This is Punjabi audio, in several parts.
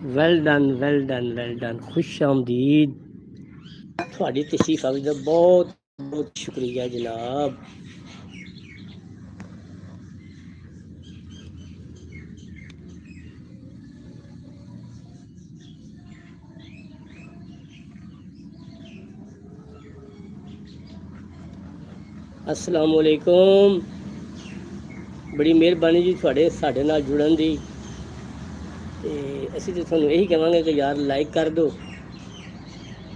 Well done well done well done. ਖੁਸ਼ ਆਮਦੀਦ। ਤੁਹਾਡੀ ਤਸ਼ਰੀਫ ਆਵਰੀ ਦਾ ਬਹੁਤ ਬਹੁਤ ਸ਼ੁਕਰੀਆ ਜਨਾਬ। अस्सलाम वालेकुम। बड़ी मेहरबानी जी ਤੁਹਾਡੇ ਸਾਡੇ ਨਾਲ ਜੁੜਨ ਦੀ। ਤੇ ਅਸੀਂ ਤੇ ਤੁਹਾਨੂੰ ਇਹੀ ਕਹਾਂਗੇ ਕਿ ਯਾਰ ਲਾਈਕ ਕਰ ਦਿਓ,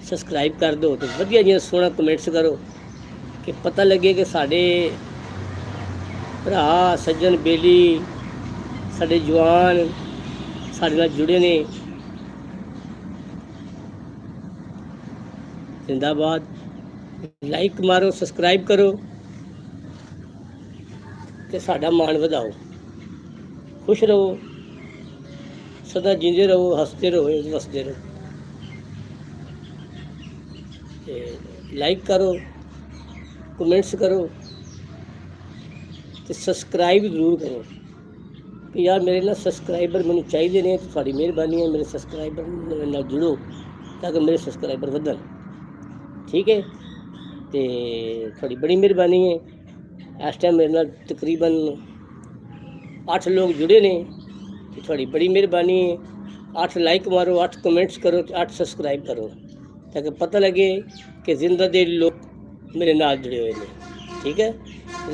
ਸਬਸਕ੍ਰਾਈਬ ਕਰ ਦਿਓ ਤੇ ਵਧੀਆ ਜਿਹਾ ਸੋਹਣਾ ਕਮੈਂਟਸ ਕਰੋ ਕਿ ਪਤਾ ਲੱਗੇ ਕਿ ਸਾਡੇ ਭਰਾ ਸੱਜਣ ਬੇਲੀ ਸਾਡੇ ਜਵਾਨ ਸਾਡੇ ਨਾਲ ਜੁੜੇ ਨੇ। ਜ਼ਿੰਦਾਬਾਦ। ਲਾਈਕ ਮਾਰੋ, ਸਬਸਕ੍ਰਾਈਬ ਕਰੋ ਤੇ ਸਾਡਾ ਮਾਣ ਵਧਾਓ। ਖੁਸ਼ ਰਹੋ, ਸਦਾ ਜਿੰਦੇ ਰਹੋ, ਹੱਸਦੇ ਰਹੋ, ਵਸਦੇ ਰਹੋ। ਤੇ ਲਾਈਕ ਕਰੋ, ਕਮੈਂਟਸ ਕਰੋ ਤੇ ਸਬਸਕ੍ਰਾਈਬ ਜ਼ਰੂਰ ਕਰੋ ਕਿ ਯਾਰ ਮੇਰੇ ਨਾਲ ਸਬਸਕ੍ਰਾਈਬਰ ਮੈਨੂੰ ਚਾਹੀਦੇ ਨੇ। ਤੁਹਾਡੀ ਮਿਹਰਬਾਨੀ ਹੈ, ਮੇਰੇ ਸਬਸਕ੍ਰਾਈਬਰ ਨਾਲ ਜੁੜੋ ਤਾਂ ਕਿ ਮੇਰੇ ਸਬਸਕ੍ਰਾਈਬਰ ਵਧਣ। ਠੀਕ ਹੈ। ਤੇ ਤੁਹਾਡੀ ਬੜੀ ਮਿਹਰਬਾਨੀ ਹੈ। ਇਸ ਟਾਈਮ ਮੇਰੇ ਨਾਲ ਤਕਰੀਬਨ 8 ਲੋਕ ਜੁੜੇ ਨੇ ਤੇ ਤੁਹਾਡੀ ਬੜੀ ਮਿਹਰਬਾਨੀ ਹੈ। 8 ਲਾਈਕ ਮਾਰੋ, 8 ਕਮੈਂਟਸ ਕਰੋ ਤੇ 8 ਸਬਸਕ੍ਰਾਈਬ ਕਰੋ ਤਾਂ ਕਿ ਪਤਾ ਲੱਗੇ ਕਿ ਜ਼ਿੰਦਾ ਦੇ ਲੋਕ ਮੇਰੇ ਨਾਲ ਜੁੜੇ ਹੋਏ ਨੇ। ਠੀਕ ਹੈ।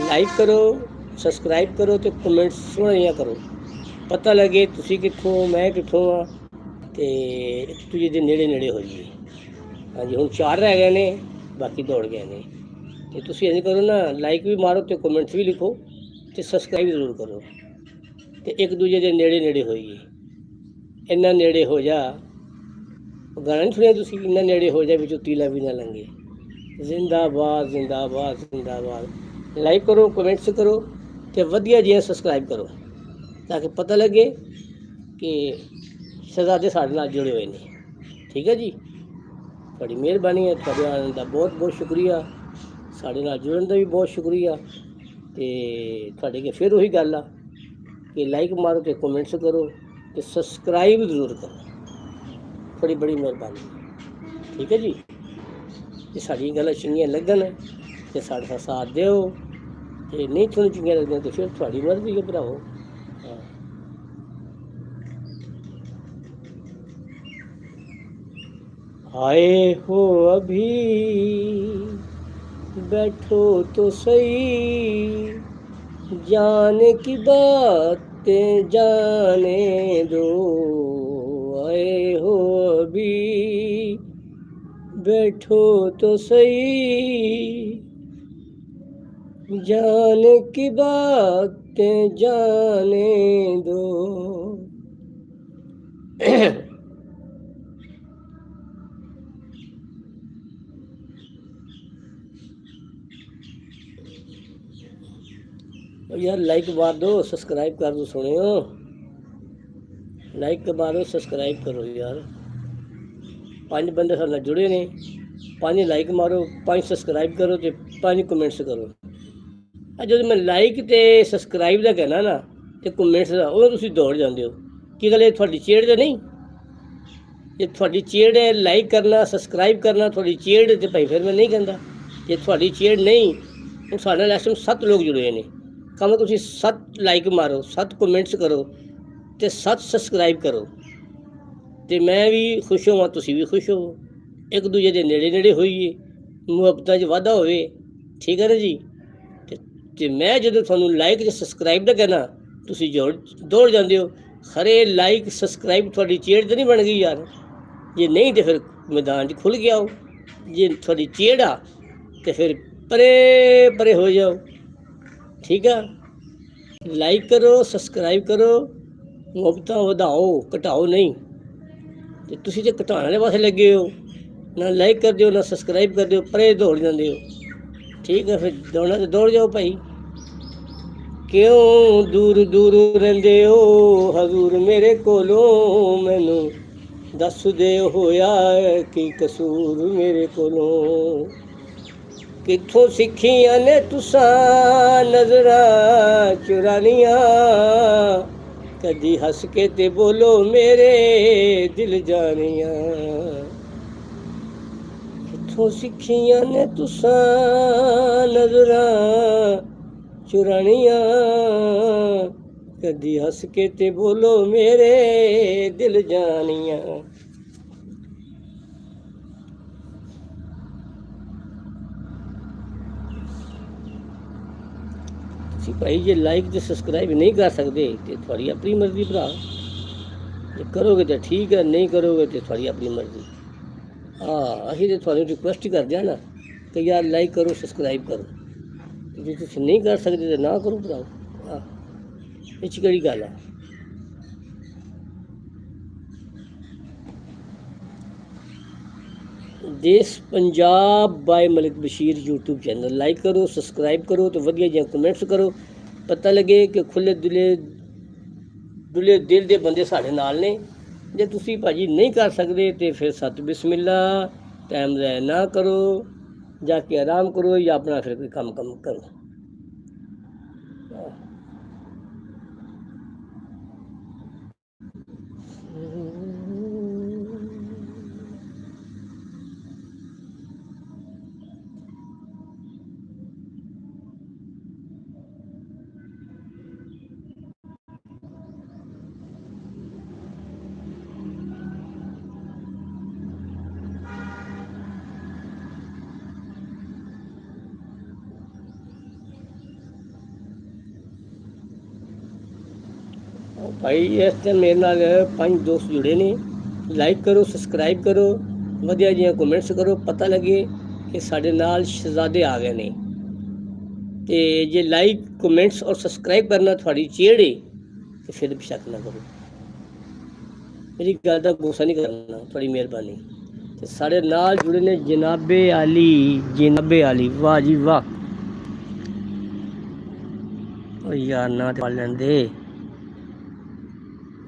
ਲਾਈਕ ਕਰੋ, ਸਬਸਕ੍ਰਾਈਬ ਕਰੋ ਤੇ ਕਮੈਂਟਸ ਸੋਹਣਾ ਜਿਹਾ ਕਰੋ, ਪਤਾ ਲੱਗੇ ਤੁਸੀਂ ਕਿੱਥੋਂ, ਮੈਂ ਕਿੱਥੋਂ ਆ ਤੇ ਇੱਕ ਦੂਜੇ ਦੇ ਨੇੜੇ ਨੇੜੇ ਹੋਈਏ। ਹਾਂਜੀ, ਹੁਣ 4 ਰਹਿ ਗਏ ਨੇ, ਬਾਕੀ ਦੌੜ ਗਏ ਨੇ। ਤੇ ਤੁਸੀਂ ਇੰਝ ਕਰੋ ਨਾ, ਲਾਈਕ ਵੀ ਮਾਰੋ ਤੇ ਕਮੈਂਟਸ ਵੀ ਲਿਖੋ ਤੇ ਸਬਸਕ੍ਰਾਈਬ ਜ਼ਰੂਰ ਕਰੋ ਤੇ ਇੱਕ ਦੂਜੇ ਦੇ ਨੇੜੇ ਨੇੜੇ ਹੋਈਏ। ਇੰਨਾ ਨੇੜੇ ਹੋ ਜਾ, ਗਾਣਾ ਨਹੀਂ ਸੁਣਿਆ ਤੁਸੀਂ, ਇੰਨਾ ਨੇੜੇ ਹੋ ਜਾ ਵਿੱਚੋਂ ਤੀਲਾ ਵੀ ਨਾ ਲੰਘੇ। ਜ਼ਿੰਦਾਬਾਦ ਜ਼ਿੰਦਾਬਾਦ ਜ਼ਿੰਦਾਬਾਦ। ਲਾਈਕ ਕਰੋ, ਕਮੈਂਟਸ ਕਰੋ ਤੇ ਵਧੀਆ ਜਿਹਾ ਸਬਸਕ੍ਰਾਈਬ ਕਰੋ ਤਾਂ ਕਿ ਪਤਾ ਲੱਗੇ ਕਿ ਸ਼ਹਿਜ਼ਾਦੇ ਸਾਡੇ ਨਾਲ ਜੁੜੇ ਹੋਏ ਨੇ। ਠੀਕ ਹੈ ਜੀ। ਤੁਹਾਡੀ ਮਿਹਰਬਾਨੀ ਹੈ, ਤੁਹਾਡੇ ਆਉਣ ਦਾ ਬਹੁਤ ਬਹੁਤ ਸ਼ੁਕਰੀਆ, ਸਾਡੇ ਨਾਲ ਜੁੜਨ ਦਾ ਵੀ ਬਹੁਤ ਸ਼ੁਕਰੀਆ। ਤੇ ਤੁਹਾਡੇ ਕੇ ਫਿਰ ਉਹੀ ਗੱਲ ਆ ਕਿ ਲਾਈਕ ਮਾਰੋ ਤੇ ਕਮੈਂਟਸ ਕਰੋ ਤੇ ਸਬਸਕ੍ਰਾਈਬ ਜ਼ਰੂਰ ਕਰੋ। ਤੁਹਾਡੀ ਬੜੀ ਮਿਹਰਬਾਨੀ। ਠੀਕ ਹੈ ਜੀ। ਜੇ ਸਾਡੀਆਂ ਗੱਲਾਂ ਚੰਗੀਆਂ ਲੱਗਣ ਤੇ ਸਾਡਾ ਸਾਥ ਦਿਓ, ਜੇ ਨਹੀਂ ਤੁਹਾਨੂੰ ਚੰਗੀਆਂ ਲੱਗਦੀਆਂ ਤਾਂ ਫਿਰ ਤੁਹਾਡੀ ਮਰਜ਼ੀ ਹੈ ਭਰਾਵੋ। आए हो अभी बैठो तो सही, जाने की बातें जाने दो। आए हो अभी बैठो तो सही, जाने की बातें जाने दो। यार लाइक मार दो, सब्सक्राइब कर दो। सुनियो, लाइक मारो, सब्सक्राइब करो यार। 5 बंदे सारे जुड़े ने, 5 लाइक मारो, 5 सब्सक्राइब करो ते 5 कमेंट्स करो। जो मैं लाइक ते सब्सक्राइब का कहना ना ते कमेंट्स का, वो तुम दौड़ जाते हो कि गल थोड़ी चेड़ तो नहीं। जे थोड़ी चेड़ है लाइक करना, सब्सक्राइब करना, थोड़ी चेड़ तो भाई फिर मैं नहीं कहता। जे थोड़ी चेड़ नहीं, हूँ साढ़े लास्ट टाइम 7 लोग जुड़े ने। कम तुम 7 लाइक मारो, 7 कमेंट्स करो ते 7 सब्सक्राइब करो ਤੇ ਮੈਂ ਵੀ ਖੁਸ਼ ਹੋਵਾਂ, ਤੁਸੀਂ ਵੀ ਖੁਸ਼ ਹੋਵੋ, ਇੱਕ ਦੂਜੇ ਦੇ ਨੇੜੇ ਨੇੜੇ ਹੋਈਏ, ਮੁਹੱਬਤਾਂ 'ਚ ਵਾਧਾ ਹੋਵੇ। ਠੀਕ ਹੈ ਨਾ ਜੀ। ਤੇ ਮੈਂ ਜਦੋਂ ਤੁਹਾਨੂੰ ਲਾਈਕ ਤੇ ਸਬਸਕ੍ਰਾਈਬ ਦਾ ਕਹਿਣਾ, ਤੁਸੀਂ ਦੌੜ ਜਾਂਦੇ ਹੋ। ਖਰੇ ਲਾਈਕ ਸਬਸਕ੍ਰਾਈਬ ਤੁਹਾਡੀ ਚੇੜ ਤਾਂ ਨਹੀਂ ਬਣ ਗਈ ਯਾਰ? ਜੇ ਨਹੀਂ ਤੇ ਫਿਰ ਮੈਦਾਨ 'ਚ ਖੁੱਲ੍ਹ ਗਿਆ ਹੋ। ਜੇ ਤੁਹਾਡੀ ਚੇੜ ਆ ਤੇ ਫਿਰ ਪਰੇ ਪਰੇ ਹੋ ਜਾਓ। ਠੀਕ ਆ, ਲਾਈਕ ਕਰੋ, ਸਬਸਕ੍ਰਾਈਬ ਕਰੋ, ਮੁਹੱਬਤਾਂ ਵਧਾਓ, ਘਟਾਓ ਨਹੀਂ। ਤੇ ਤੁਸੀਂ ਤੇ ਘਟਾਉਣ ਵਾਲੇ ਪਾਸੇ ਲੱਗੇ ਹੋ, ਨਾ ਲਾਈਕ ਕਰਦੇ ਹੋ ਨਾ ਸਬਸਕ੍ਰਾਈਬ ਕਰਦੇ ਹੋ, ਪਰੇ ਦੌੜ ਜਾਂਦੇ ਹੋ। ਠੀਕ ਹੈ, ਫਿਰ ਦੌੜਨਾ ਤੇ ਦੌੜ ਜਾਓ ਭਾਈ। ਕਿਉਂ ਦੂਰ ਦੂਰ ਰਹਿੰਦੇ ਹੋ ਹਜ਼ੂਰ ਮੇਰੇ ਕੋਲੋਂ, ਮੈਨੂੰ ਦੱਸ ਦੇ ਹੋਇਆ ਕੀ ਕਸੂਰ ਮੇਰੇ ਕੋਲੋਂ। ਕਿੱਥੋਂ ਸਿੱਖੀਆਂ ਨੇ ਤੁਸਾਂ ਨਜ਼ਰਾਂ ਚੁਰਾਨੀਆਂ, ਕਦੀ ਹੱਸ ਕੇ ਤੇ ਬੋਲੋ ਮੇਰੇ ਦਿਲ ਜਾਨੀਆਂ। ਕਿੱਥੋਂ ਸਿੱਖੀਆਂ ਨੇ ਤੁਸਾਂ ਨਜ਼ਰਾਂ ਚੁਰਾਨੀਆਂ, ਕਦੀ ਹੱਸ ਕੇ ਤੇ ਬੋਲੋ ਮੇਰੇ ਦਿਲ ਜਾਨੀਆਂ। ਤੁਸੀਂ ਭਾਈ ਜੇ ਲਾਈਕ ਤੇ ਸਬਸਕ੍ਰਾਈਬ ਨਹੀਂ ਕਰ ਸਕਦੇ ਤੇ ਤੁਹਾਡੀ ਆਪਣੀ ਮਰਜ਼ੀ ਭਰਾ। ਜੇ ਕਰੋਗੇ ਤਾਂ ਠੀਕ ਹੈ, ਨਹੀਂ ਕਰੋਗੇ ਤੇ ਤੁਹਾਡੀ ਆਪਣੀ ਮਰਜ਼ੀ। ਹਾਂ, ਅਸੀਂ ਤਾਂ ਤੁਹਾਨੂੰ ਰਿਕੁਐਸਟ ਕਰਦੇ ਹਾਂ ਨਾ ਕਿ ਯਾਰ ਲਾਈਕ ਕਰੋ, ਸਬਸਕ੍ਰਾਈਬ ਕਰੋ। ਜੇ ਤੁਸੀਂ ਨਹੀਂ ਕਰ ਸਕਦੇ ਤਾਂ ਨਾ ਕਰੋ ਭਰਾਓ। ਹਾਂ, ਇਹ 'ਚ ਕਿਹੜੀ ਗੱਲ ਆ। Desh Punjab by Malik Bashir YouTube channel like ਕਰੋ, ਸਬਸਕ੍ਰਾਈਬ ਕਰੋ ਤੇ ਵਧੀਆ ਜਿਹਾ ਕਮੈਂਟਸ ਕਰੋ। ਪਤਾ ਲੱਗੇ ਕਿ ਖੁੱਲੇ ਦੁਲੇ ਦਿਲ ਦੇ ਬੰਦੇ ਸਾਡੇ ਨਾਲ ਨੇ। ਜੇ ਤੁਸੀਂ ਭਾਜੀ ਨਹੀਂ ਕਰ ਸਕਦੇ ਤੇ ਫਿਰ ਸਤ ਬਿਸਮਿਲ੍ਲਾ, ਟਾਈਮ ਜ਼ਾਇਆ ਨਾ ਕਰੋ, ਜਾ ਕੇ ਆਰਾਮ ਕਰੋ ਜਾਂ ਆਪਣਾ ਫਿਰ ਕੋਈ ਕੰਮ ਕਰੋ। ਭਾਈ ਇਸ ਟਾਈਮ ਮੇਰੇ ਨਾਲ 5 ਦੋਸਤ ਜੁੜੇ ਨੇ। ਲਾਈਕ ਕਰੋ, ਸਬਸਕ੍ਰਾਈਬ ਕਰੋ, ਵਧੀਆ ਜਿਹੀਆਂ ਕਮੈਂਟਸ ਕਰੋ, ਪਤਾ ਲੱਗੇ ਕਿ ਸਾਡੇ ਨਾਲ ਸ਼ਹਿਜ਼ਾਦੇ ਆ ਗਏ ਨੇ। ਤੇ ਜੇ ਲਾਈਕ ਕਮੈਂਟਸ ਔਰ ਸਬਸਕ੍ਰਾਈਬ ਕਰਨਾ ਤੁਹਾਡੀ ਚੇੜੇ ਤੇ ਫਿਰ ਸ਼ੱਕ ਨਾ ਕਰੋ, ਮੇਰੀ ਗੱਲ ਦਾ ਗੁੱਸਾ ਨਹੀਂ ਕਰਨਾ, ਤੁਹਾਡੀ ਮਿਹਰਬਾਨੀ। ਤੇ ਸਾਡੇ ਨਾਲ ਜੁੜੇ ਨੇ ਜਨਾਬੇ ਆਲੀ, ਵਾਹ ਜੀ ਵਾਹ। ਉਹ ਯਾਰ ਨਾ ਪੜ ਲੈਂਦੇ।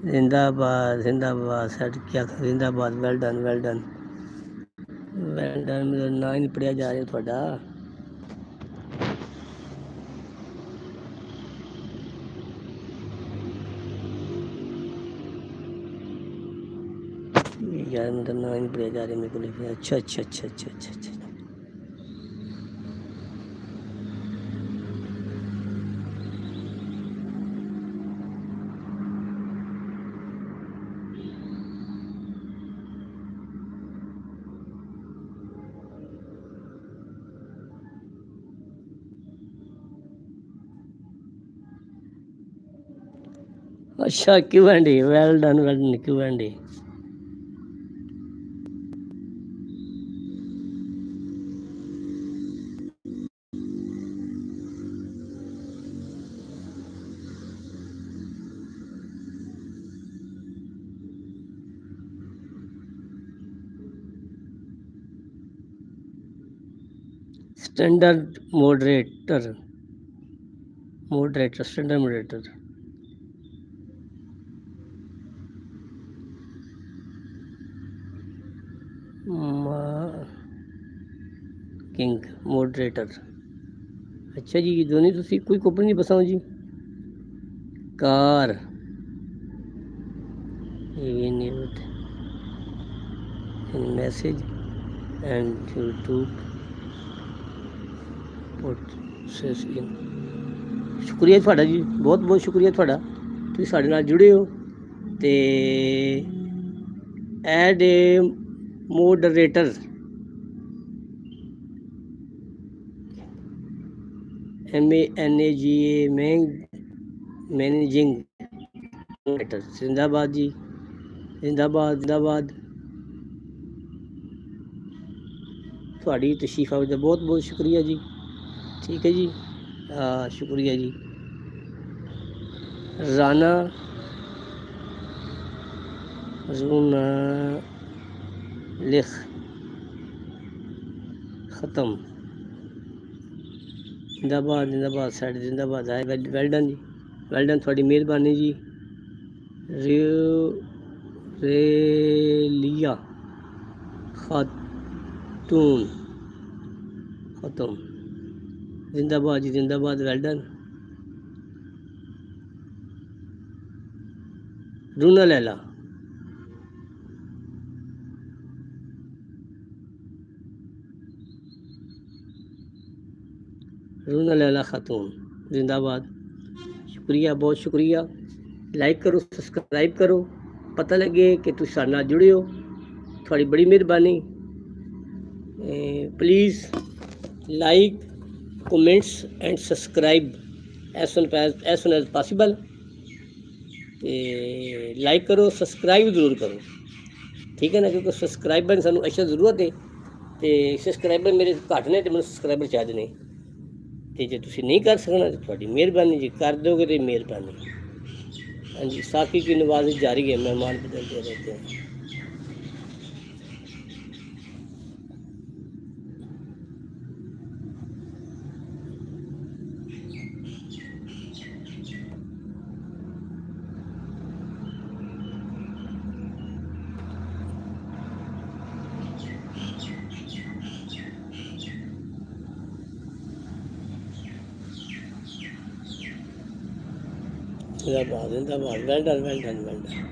ਜ਼ਿੰਦਾਬਾਦ ਜ਼ਿੰਦਾਬਾਦ, ਸਾਡ ਕੀ ਜ਼ਿੰਦਾਬਾਦ, well done well done well done. ਮੇਰਾ ਨਾਂ ਹੀ ਨਹੀਂ ਪੜਿਆ ਜਾ ਰਿਹਾ ਤੁਹਾਡਾ। यार मेरा नाम नहीं पढ़ा जा रहा मेरे को लिखा। अच्छा अच्छा अच्छा अच्छा अच्छा अच्छा अच्छा क्यों एंडी, वेल डन क्यों Andy. Standard moderator standard moderator king moderator. अच्छा जी, दोनों तुसी कोई कोपन नहीं बसाओ जी। कार मैसेज एंड यूट्यूब शुक्रिया ਤੁਹਾਡਾ ਜੀ, ਬਹੁਤ ਬਹੁਤ ਸ਼ੁਕਰੀਆ ਤੁਹਾਡਾ, ਤੁਸੀਂ ਸਾਡੇ ਨਾਲ ਜੁੜੇ ਹੋ। ਤੇ ਐਡ ਏ ਮੋਡਰੇਟਰ MANAGA मैनेजिंग डायरेक्टर जिंदाबाद जी, जिंदाबाद जिंदाबाद। थोड़ी तशरीफ आवत बहुत बहुत शुक्रिया जी। ठीक है जी, हाँ शुक्रिया जी। राना रूना लिख ख़त्म। जिंदाबाद जिंदाबाद साइड जिंदाबाद है। वेल डन जी, वेल डन, थोड़ी मेहरबानी जी। रेलिया खातून ख़त्म। जिंदाबाद जी जिंदाबाद, वेल डन। रूना लैला रूना लैला खातून जिंदाबाद, शुक्रिया बहुत शुक्रिया। लाइक करो सब्सक्राइब करो, पता लगे कि तुम साडे नाल जुड़े हो, थोड़ी बड़ी मेहरबानी। Please like comments and subscribe as soon as possible. Like करो सब्सक्राइब जरूर करो, ठीक है ना, क्योंकि सब्सक्राइबर सानू अच्छा जरूरत है। तो सब्सक्राइबर मेरे घट ने तो मैं सब्सक्राइबर चाहिए ने, तो जो तुम नहीं कर सकना तो थोड़ी मेहरबानी जी, कर दोगे तो मेहरबानी। हाँ जी, साकी की नवाज़ी जारी है, मेहमान बदलते रहते हैं। जिंदाबाद जिंदाबाद, well done well done well done.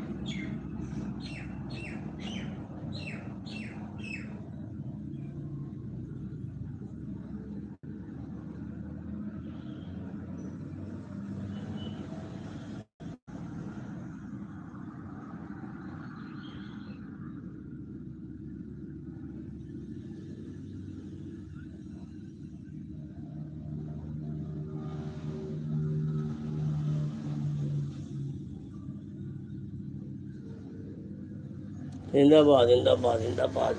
जिंदाबाद जिंदाबाद जिंदाबाद।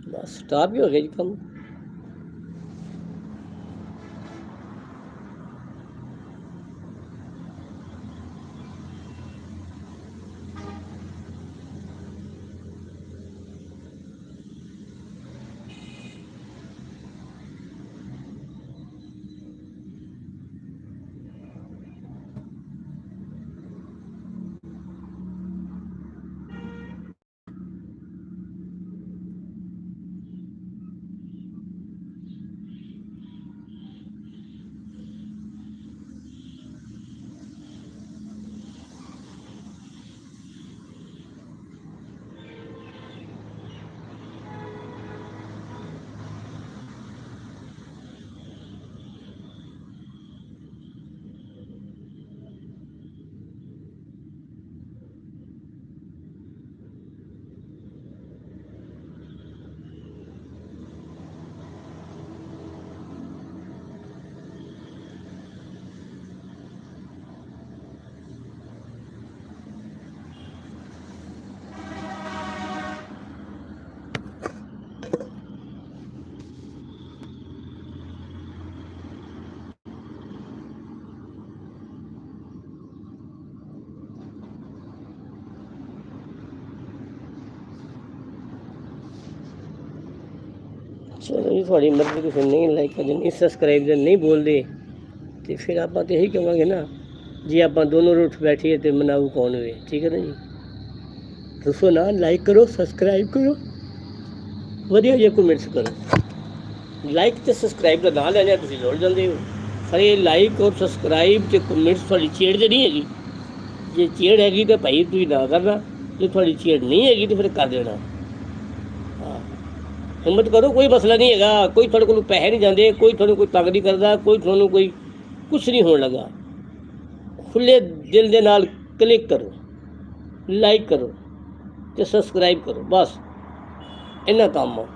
बस स्टॉप ही हो गया जी कम। चलो जी, थोड़ी मर्जी, तुम नहीं लाइक करते, नहीं सब्सक्राइब नहीं बोलते, तो फिर आप तो यही कहेंगे ना जी, आप दोनों उठ बैठिए तो मनाऊ कौन हुए। ठीक है ना जी, दसो ना, लाइक करो सब्सक्राइब करो, वधिया जी कमेंट्स करो। ਲਾਈਕ ਤੇ ਸਬਸਕ੍ਰਾਈਬ ਦਾ ਨਾਂ ਲੈਣਾ ਤੁਸੀਂ ਜੁੜ ਜਾਂਦੇ ਹੋ। ਸਾਰੇ ਲਾਈਕ ਔਰ ਸਬਸਕ੍ਰਾਈਬ ਤੇ ਕਮੈਂਟਸ ਤੁਹਾਡੀ ਛੇੜ ਤੇ ਨਹੀਂ ਹੈਗੀ। ਜੇ ਛੇੜ ਹੈਗੀ ਤਾਂ ਭਾਈ ਤੁਸੀਂ ਨਾ ਕਰਨਾ, ਜੇ ਤੁਹਾਡੀ ਛੇੜ ਨਹੀਂ ਹੈਗੀ ਤਾਂ ਫਿਰ ਕਰ ਦੇਣਾ। ਹਾਂ, ਹਿੰਮਤ ਕਰੋ, ਕੋਈ ਮਸਲਾ ਨਹੀਂ ਹੈਗਾ, ਕੋਈ ਤੁਹਾਡੇ ਕੋਲ ਪੈਸੇ ਨਹੀਂ ਜਾਂਦੇ, ਕੋਈ ਤੁਹਾਨੂੰ ਕੋਈ ਤੰਗ ਨਹੀਂ ਕਰਦਾ, ਕੋਈ ਤੁਹਾਨੂੰ ਕੋਈ ਕੁਛ ਨਹੀਂ ਹੋਣ ਲੱਗਾ। ਖੁੱਲੇ ਦਿਲ ਦੇ ਨਾਲ ਕਲਿੱਕ ਕਰੋ, ਲਾਈਕ ਕਰੋ ਤੇ ਸਬਸਕ੍ਰਾਈਬ ਕਰੋ, ਬਸ ਇੰਨਾ ਕੰਮ ਆ।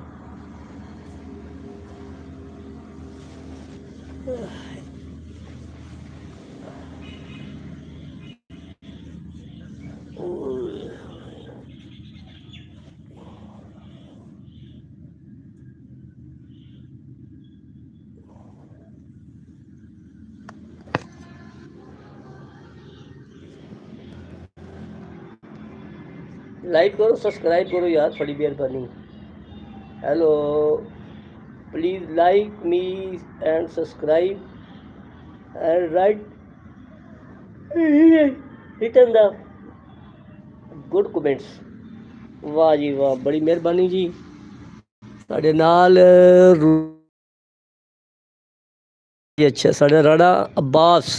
ਲਾਈਕ ਕਰੋ, ਸਬਸਕ੍ਰਾਈਬ ਕਰੋ ਯਾਰ, ਥੋੜੀ ਮਿਹਰਬਾਨੀ। Hello, please like me and subscribe and right written the good comments. ਵਾਹ ਜੀ ਵਾਹ, ਬੜੀ ਮਿਹਰਬਾਨੀ ਜੀ। ਸਾਡੇ ਨਾਲ ਜੀ, ਅੱਛਾ, ਸਾਡਾ ਰਾਣਾ ਅब्बास,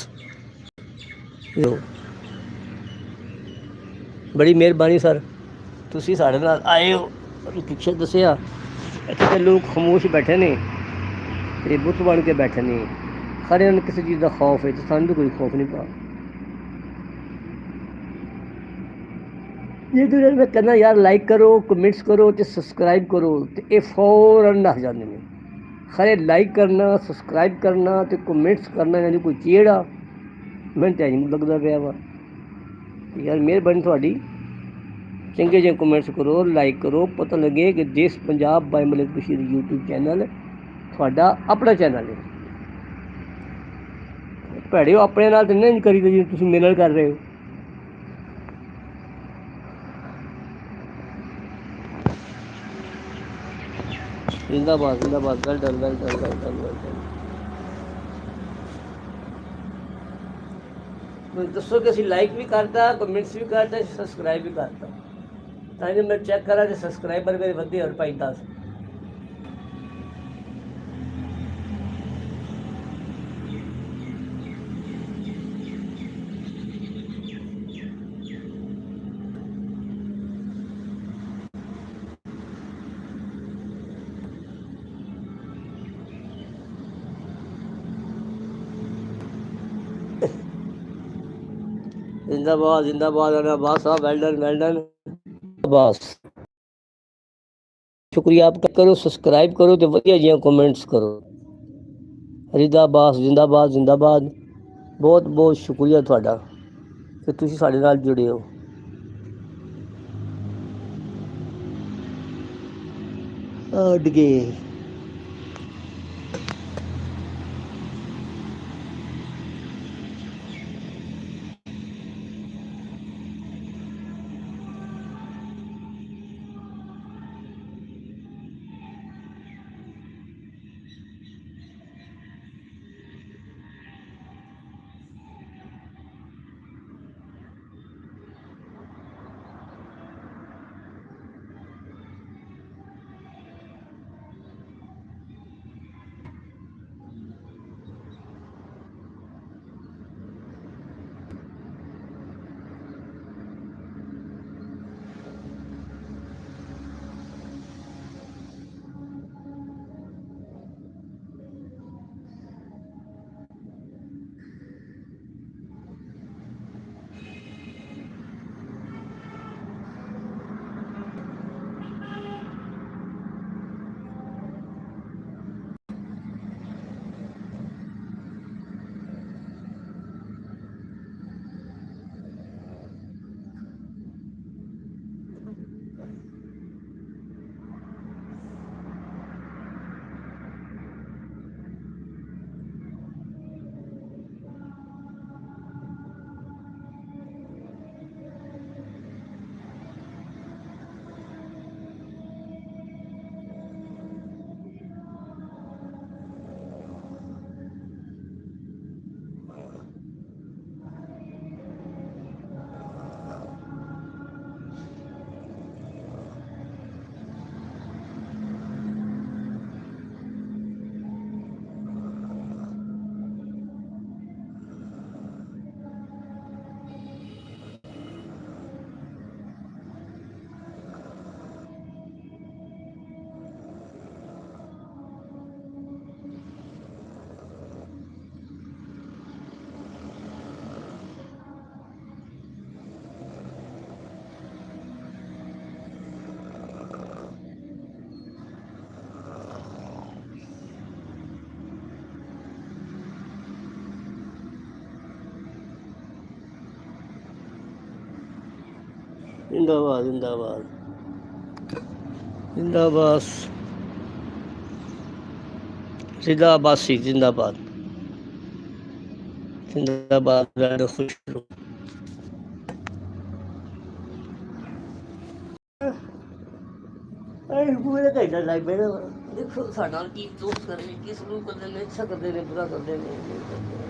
ਬੜੀ ਮਿਹਰਬਾਨੀ ਸਰ, ਤੁਸੀਂ ਸਾਡੇ ਨਾਲ ਆਏ ਹੋ। ਪਿੱਛੇ ਦੱਸਿਆ ਇੱਥੇ ਤਾਂ ਲੋਕ ਖਾਮੋਸ਼ ਬੈਠੇ ਨੇ ਤੇ ਬੁੱਤ ਬਣ ਕੇ ਬੈਠੇ ਨੇ, ਸਾਰਿਆਂ ਨੂੰ ਕਿਸੇ ਚੀਜ਼ ਦਾ ਖੌਫ ਹੈ ਤੇ ਸਾਨੂੰ ਕੋਈ ਖੌਫ ਨਹੀਂ ਪਾ। ये तो मैं कहना यार, लाइक करो, कमेंट्स करो तो सब्सक्राइब करो तो ये फौरन नस जाते हैं। खरे लाइक करना, सब्सक्राइब करना तो कमेंट्स करना यानी कोई चेड़ा मैं तो नहीं लगता पाया वा यार। मेहरबानी थोड़ी, चंगे जे कमेंट्स करो, लाइक करो, पता लगे कि Desh Punjab by Malik Bashir YouTube channel थोड़ा अपना चैनल है। भैड़े अपने नाल तो नहीं करी जी, तुम मेरे नाल कर रहे हो। जिंदाबाद जिंदाबाद, well done well done well done well done. दसो कि असं लाइक भी करता, कमेंट्स भी करता, सब्सक्राइब भी करता। ताकि मैं चेक करा कि सब्सक्राइबर मेरे वधे और भाई 10। जिंदाबाद जिंदाबाद अब्बास साहब, well done well done Abbas. शुक्रिया आपका, करो सब्सक्राइब करो तो वधिया जिहा कमेंट्स करो। रिदा अब्बास जिंदाबाद जिंदाबाद, बहुत बहुत शुक्रिया ਤੁਹਾਡਾ कि ਤੁਸੀਂ ਸਾਡੇ ਨਾਲ जुड़े हो। अडगे जिंदाबाद जिंदाबाद जिंदाबाद जिंदाबाद जिंदाबाद जिंदाबाद रहना खुश रहो। ਪੂਰੇ ਘੰਟਾ ਲੱਗ ਪੈਣਾ ਦੇਖੋ ਸਾਡਾ ਕੀ ਦੋਸਤ ਕਰਦੇ ਕਿਸ ਨੂੰ ਕਰਦੇ ਨੇ ਅੱਛਾ ਕਰਦੇ ਨੇ ਬੁਰਾ ਕਰਦੇ ਨੇ ਨਹੀਂ ਕਰਦੇ।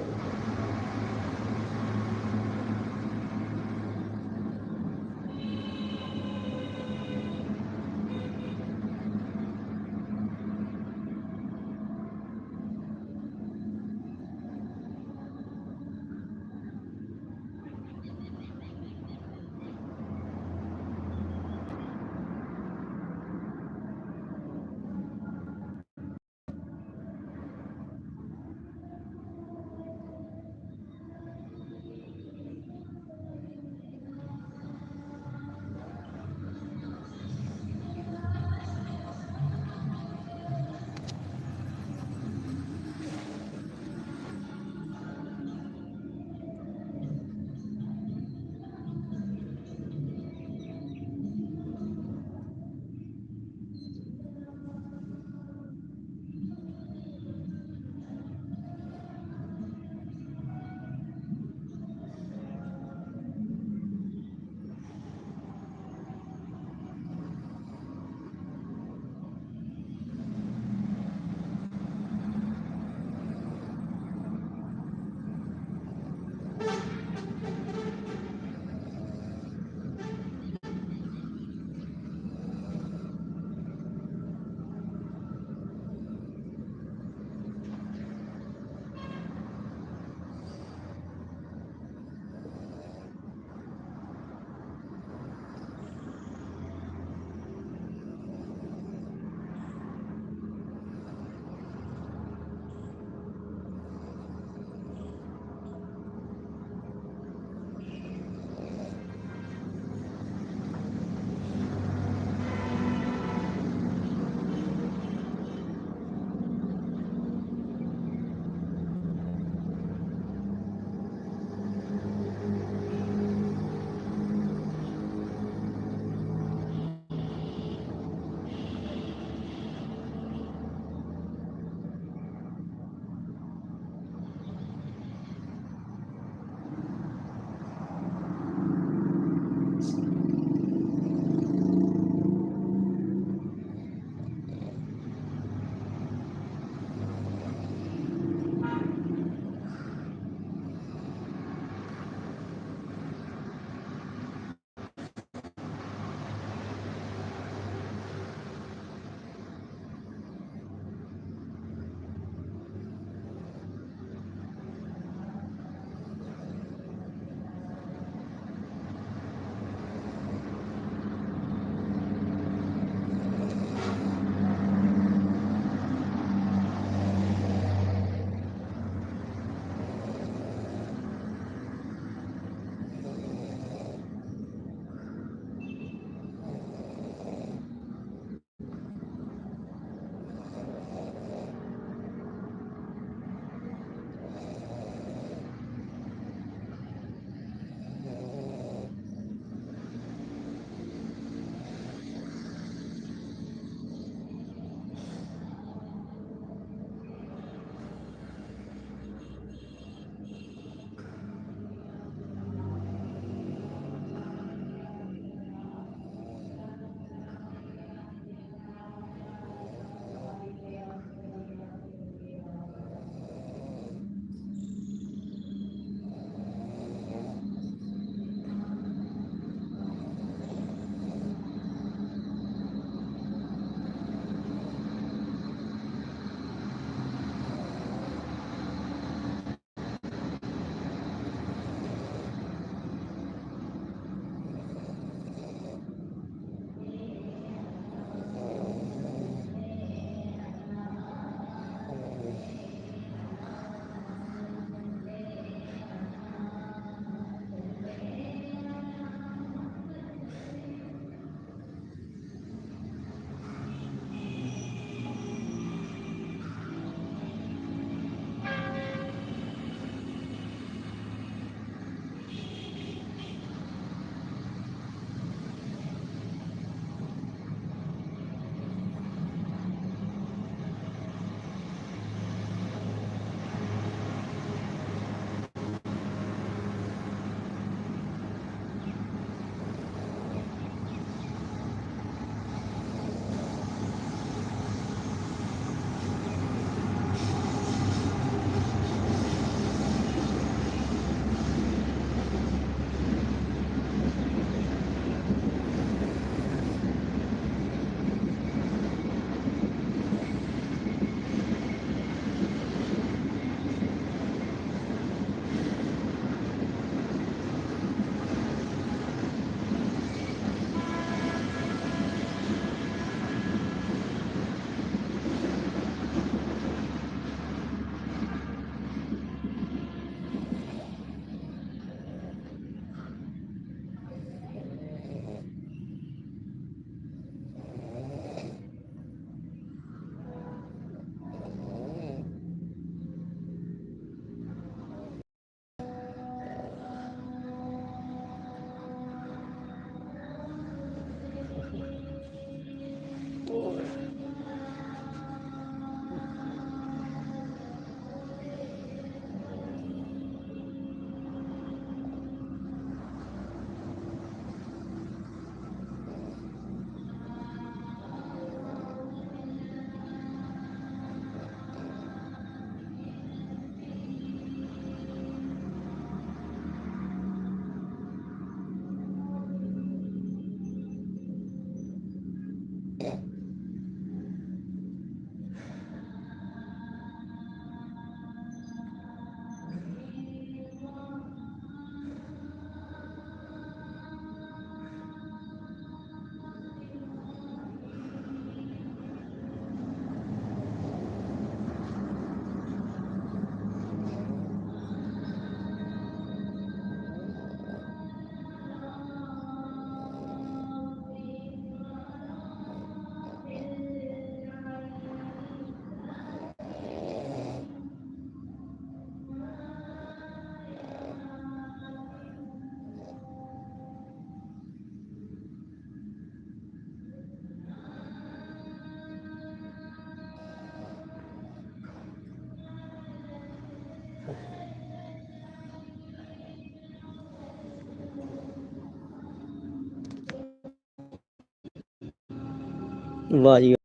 ਵਾਹ ਜੀ,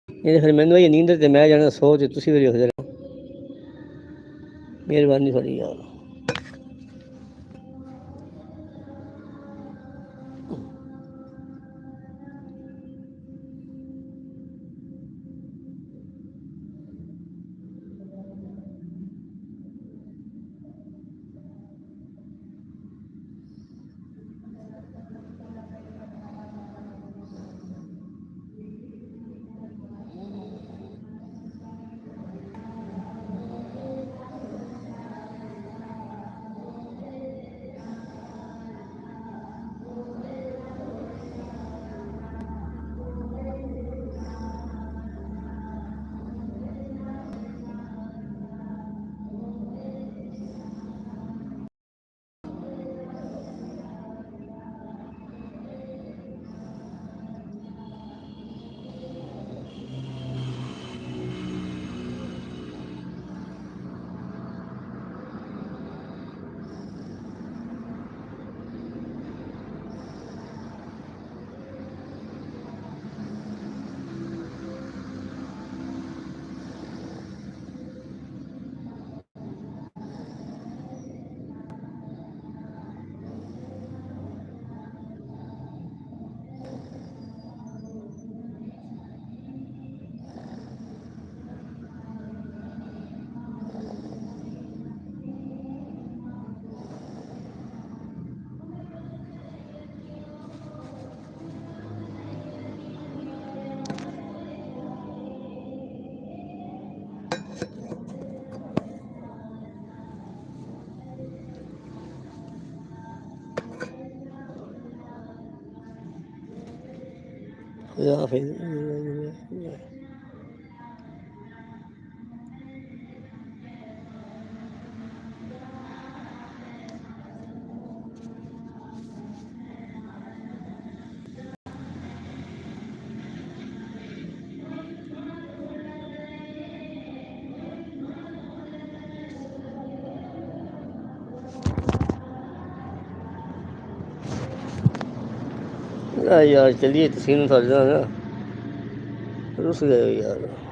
ਇਹ ਫਿਰ ਮੈਨੂੰ ਇਹ ਨੀਂਦ ਤੇ ਮੈਂ ਜਾਣਾ ਸੋ ਤੇ ਤੁਸੀਂ ਵੀ ਵੇਖਦੇ ਰਹੋ। ਮਿਹਰਬਾਨੀ ਤੁਹਾਡੀ ਯਾਰ। ਖੁਦਾ ਹਾਫਿਜ਼। यार चलिए तस्वीर में थोड़ा रुस गए हो यार।